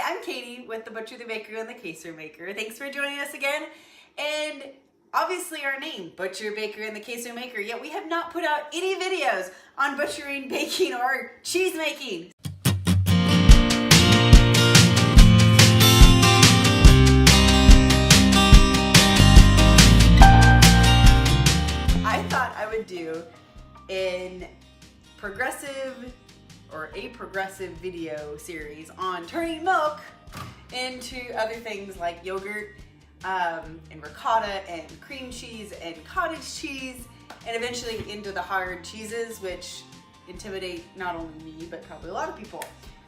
I'm Katie with the Butcher, the Baker, and the Queso Maker. Thanks for joining us again. And obviously our name, Butcher, Baker, and the Queso Maker, yet we have not put out any videos on butchering, baking, or cheese making. I thought I would do a progressive video series on turning milk into other things like yogurt and ricotta and cream cheese and cottage cheese, and eventually into the hard cheeses, which intimidate not only me but probably a lot of people.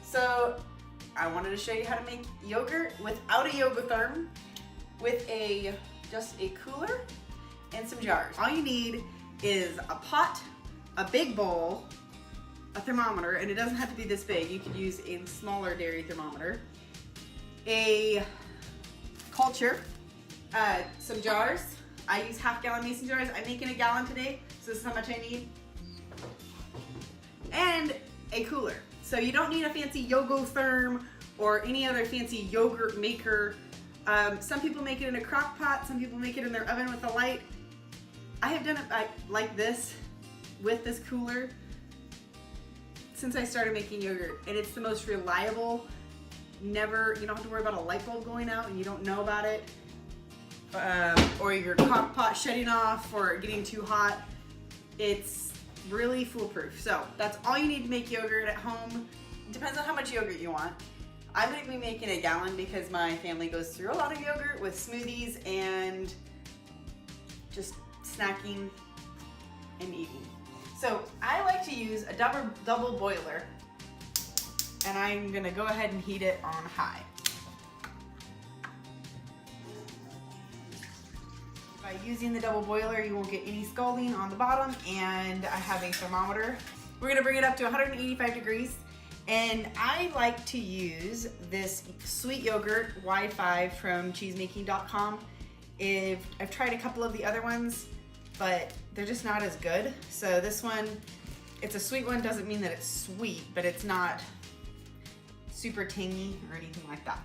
So I wanted to show you how to make yogurt without a yogurtherm, with just a cooler and some jars. All you need is a pot, a big bowl, a thermometer, and it doesn't have to be this big. You could use a smaller dairy thermometer, a culture, some jars. I use half-gallon mason jars. I'm making a gallon today, so this is how much I need. And a cooler. So you don't need a fancy yogotherm or any other fancy yogurt maker. Some people make it in a crock pot, some people make it in their oven with a light. I have done it like this with this cooler since I started making yogurt, and it's the most reliable. You don't have to worry about a light bulb going out and you don't know about it, or your crock pot shutting off or getting too hot. It's really foolproof. So that's all you need to make yogurt at home. It depends on how much yogurt you want. I'm going to be making a gallon because my family goes through a lot of yogurt with smoothies and just snacking and eating. So I like to use a double boiler, and I'm going to go ahead and heat it on high. By using the double boiler, you won't get any scalding on the bottom, and I have a thermometer. We're going to bring it up to 185 degrees, and I like to use this sweet yogurt Y5 from cheesemaking.com. I've tried a couple of the other ones, but they're just not as good. So this one, it's a sweet one, doesn't mean that it's sweet, but it's not super tangy or anything like that.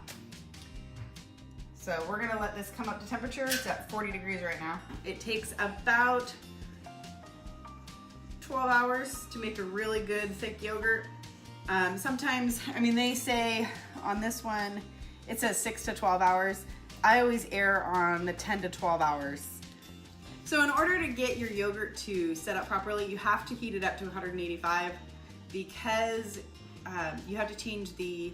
So we're gonna let this come up to temperature. It's at 40 degrees right now. It takes about 12 hours to make a really good thick yogurt. Sometimes, they say on this one, it says 6 to 12 hours. I always err on the 10 to 12 hours. So in order to get your yogurt to set up properly, you have to heat it up to 185 because you have to change the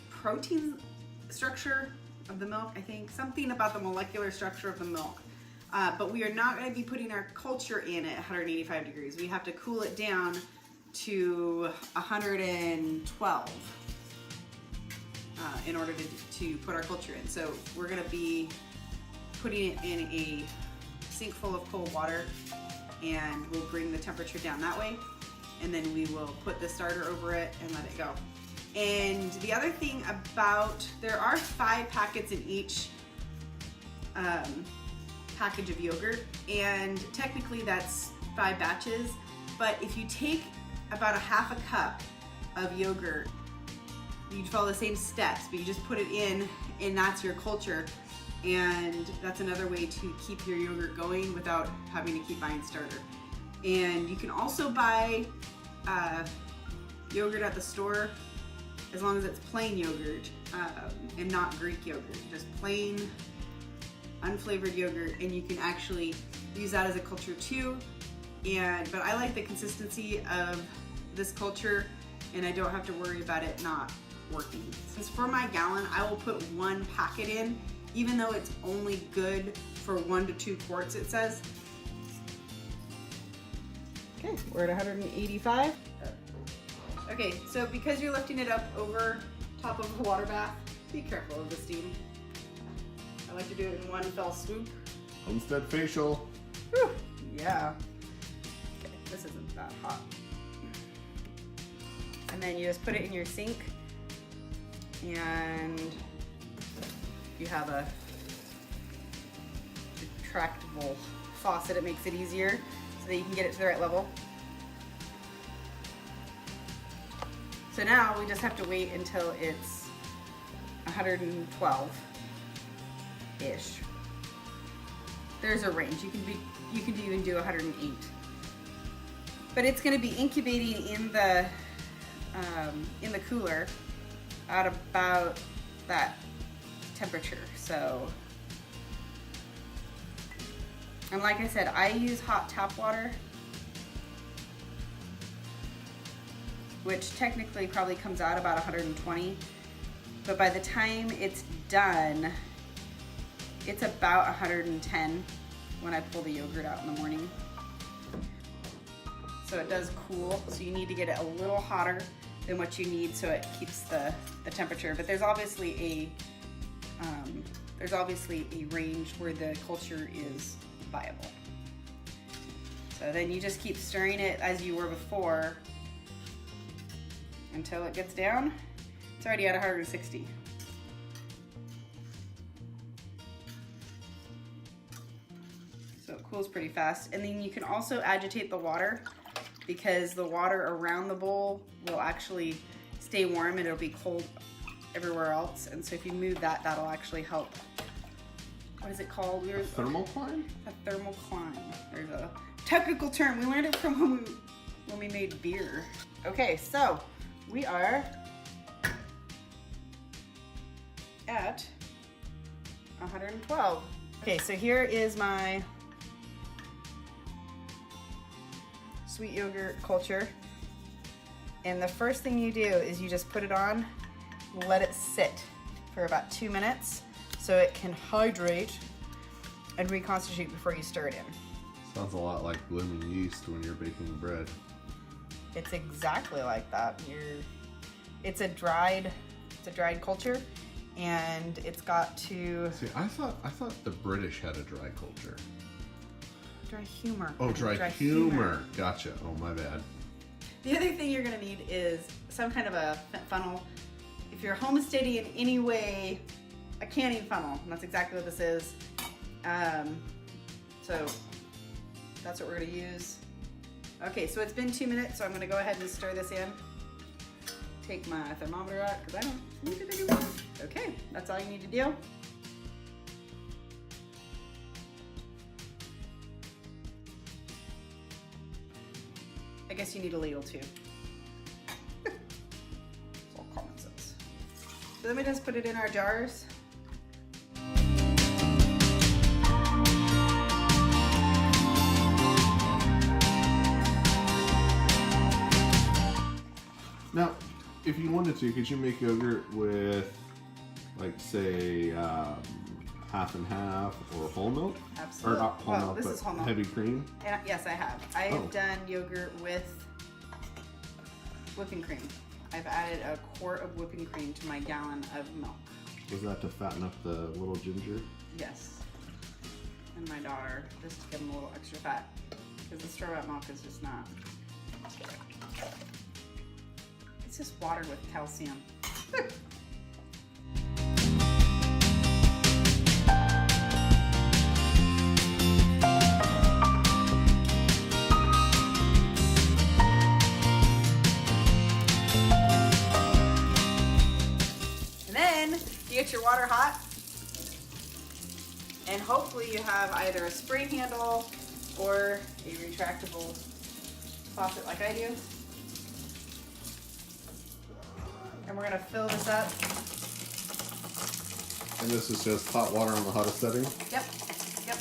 protein structure of the milk, I think. Something about the molecular structure of the milk. But we are not going to be putting our culture in at 185 degrees. We have to cool it down to 112 in order to put our culture in. So we're going to be putting it in a sink full of cold water, and we'll bring the temperature down that way, and then we will put the starter over it and let it go. And the other thing there are 5 packets in each package of yogurt, and technically that's 5 batches, but if you take about a half a cup of yogurt, you follow the same steps, but you just put it in, and that's your culture. And that's another way to keep your yogurt going without having to keep buying starter. And you can also buy yogurt at the store, as long as it's plain yogurt and not Greek yogurt, just plain unflavored yogurt, and you can actually use that as a culture too. But I like the consistency of this culture, and I don't have to worry about it not working. Since for my gallon, I will put 1 packet in, even though it's only good for 1 to 2 quarts, it says. Okay, we're at 185. Okay, so because you're lifting it up over top of a water bath, be careful of the steam. I like to do it in one fell swoop. Homestead facial. Whew, yeah. Okay, this isn't that hot. And then you just put it in your sink, and you have a retractable faucet. It makes it easier so that you can get it to the right level. So now we just have to wait until it's 112-ish. There's a range. You can even do 108. But it's going to be incubating in the cooler at about that temperature. So, and like I said, I use hot tap water, which technically probably comes out about 120, but by the time it's done, it's about 110 when I pull the yogurt out in the morning. So it does cool, so you need to get it a little hotter than what you need so it keeps the temperature. But there's obviously a range where the culture is viable. So then you just keep stirring it as you were before until it gets down. It's already at 160. So it cools pretty fast. And then you can also agitate the water, because the water around the bowl will actually stay warm and it'll be cold everywhere else. And so if you move that, that'll actually help. What is it called? Thermocline? A thermocline. There's a technical term. We learned it from when we made beer. Okay, so we are at 112. Okay, so here is my sweet yogurt culture. And the first thing you do is you just put it on, let it sit for about 2 minutes so it can hydrate and reconstitute before you stir it in. Sounds a lot like blooming yeast when you're baking bread. It's exactly like that. It's a dried culture, and it's got to. See, I thought the British had a dry culture. Dry humor. Oh, dry humor. Gotcha. Oh, my bad. The other thing you're gonna need is some kind of a funnel. If you're homesteading in any way, a canning funnel. And that's exactly what this is. So that's what we're gonna use. Okay, so it's been 2 minutes, so I'm gonna go ahead and stir this in. Take my thermometer out, because I don't need it anymore. Okay, that's all you need to do. I guess you need a ladle too. It's all common sense. So let me just put it in our jars. Now, if you wanted to, could you make yogurt with, like, say, half and half or whole milk? Absolutely. Or not whole milk, this but is whole milk. heavy cream? And yes, I have. I have done yogurt with whipping cream. I've added a quart of whipping cream to my gallon of milk. Was that to fatten up the little ginger? Yes. And my daughter, just to give them a little extra fat. Because the store-bought milk is just not. It's just water with calcium. And then you get your water hot, and hopefully you have either a spring handle or a retractable faucet like I do. And we're gonna fill this up. And this is just hot water on the hottest setting? Yep, yep.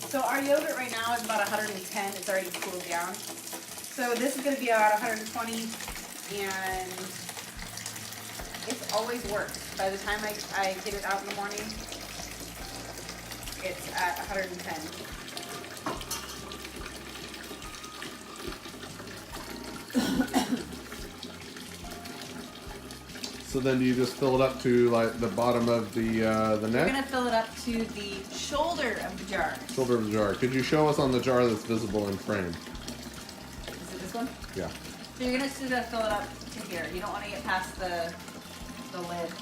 So our yogurt right now is about 110. It's already cooled down. So this is gonna be about 120, and it's always worked. By the time I get it out in the morning, it's at 110. So then do you just fill it up to like the bottom of the We're neck? gonna fill it up to the shoulder of the jar. Shoulder of the jar. Could you show us on the jar that's visible in frame? Is it this one? Yeah. So you're gonna fill it up to here. You don't want to get past the lid.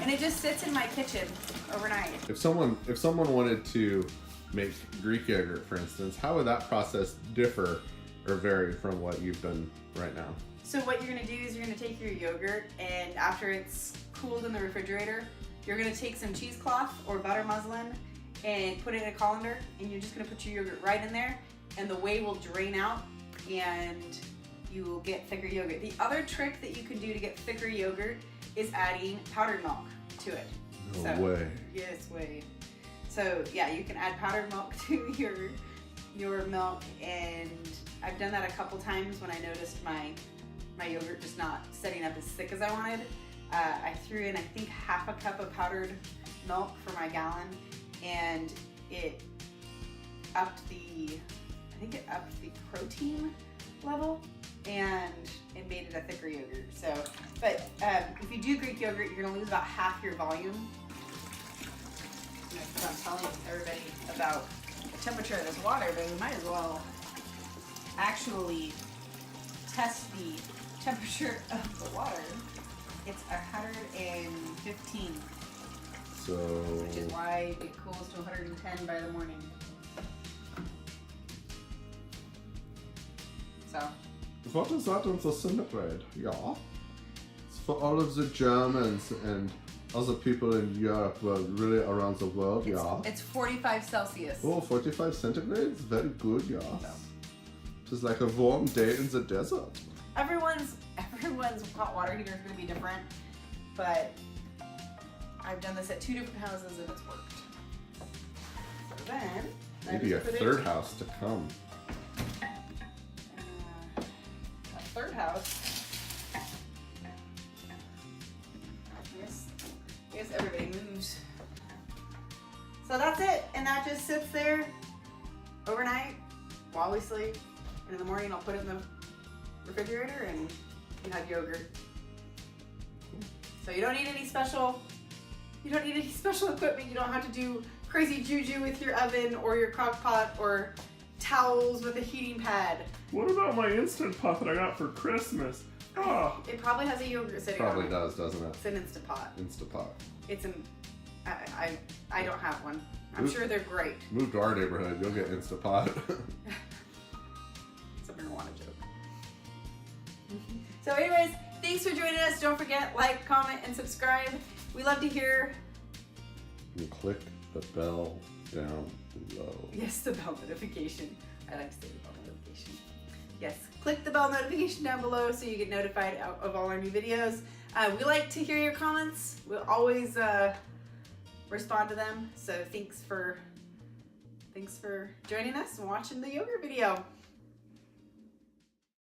And it just sits in my kitchen overnight. If someone wanted to make Greek yogurt, for instance, how would that process differ or vary from what you've done right now? So what you're gonna do is you're gonna take your yogurt, and after it's cooled in the refrigerator, you're gonna take some cheesecloth or butter muslin and put it in a colander, and you're just gonna put your yogurt right in there, and the whey will drain out, and you will get thicker yogurt. The other trick that you can do to get thicker yogurt is adding powdered milk to it. No way. Yes, way. So yeah, you can add powdered milk to your milk, and I've done that a couple times when I noticed my yogurt just not setting up as thick as I wanted. I threw in, I think, half a cup of powdered milk for my gallon, and it upped the protein level, and it made it a thicker yogurt. So, but if you do Greek yogurt, you're gonna lose about half your volume. I'm telling everybody about the temperature of this water, but we might as well actually test the temperature of the water. It's 115. So, which is why it cools to 110 by the morning. So. what is that in the centigrade? Yeah. It's for all of the Germans and other people in Europe, but really around the world, yeah. It's 45 Celsius. Oh, 45 centigrade? Very good, yeah. Just like a warm day in the desert. Everyone's hot water heater is going to be different, but I've done this at 2 different houses and it's worked. So then, maybe a third house to come. A third house. I guess everybody moves. So that's it, and that just sits there overnight while we sleep. And in the morning, I'll put it in the refrigerator, and you have yogurt. So you don't need any special. You don't need any special equipment. You don't have to do crazy juju with your oven or your crock pot or towels with a heating pad. What about my Instant Pot that I got for Christmas? Oh. It probably has a yogurt sitting on it. Probably does, doesn't it? It's an Instant Pot. Instapot. It's an. I don't have one. I'm sure they're great. Move to our neighborhood, you'll get Instapot. It's a marijuana joke. So anyways, thanks for joining us. Don't forget, like, comment, and subscribe. We love to hear. And click the bell down below. Yes, the bell notification. I like to say the bell notification. Yes, click the bell notification down below so you get notified of all our new videos. We like to hear your comments. We'll always respond to them. So thanks for joining us and watching the yogurt video.